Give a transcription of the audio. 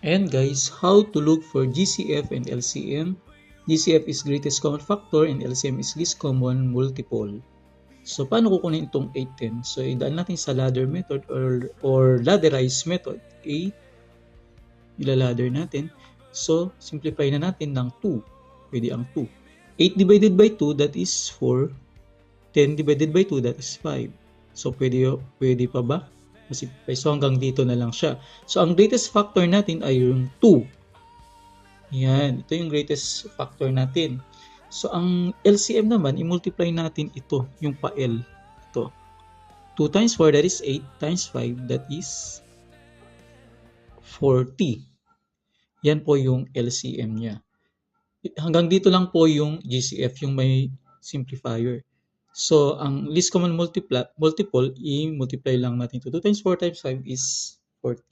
Ayan guys, how to look for GCF and LCM. GCF is greatest common factor and LCM is least common multiple. So paano kukunin itong 8, 10? So idaan natin sa ladder method or ladderized method. 8, ilaladder natin. So simplify na natin ng 2. Pwede ang 2. 8 divided by 2, that is 4. 10 divided by 2, that is 5. So pwede pa ba? So hanggang dito na lang siya. So ang greatest factor natin ay yung 2. Yan, ito yung greatest factor natin. So ang LCM naman, i-multiply natin ito, yung pa-L. Ito. 2 times 4, that is 8, times 5, that is 40. Yan po yung LCM niya. Hanggang dito lang po yung GCF, yung may simplifier. So, ang least common multiple, i-multiply lang natin ito. 2 times 4 times 5 is 40.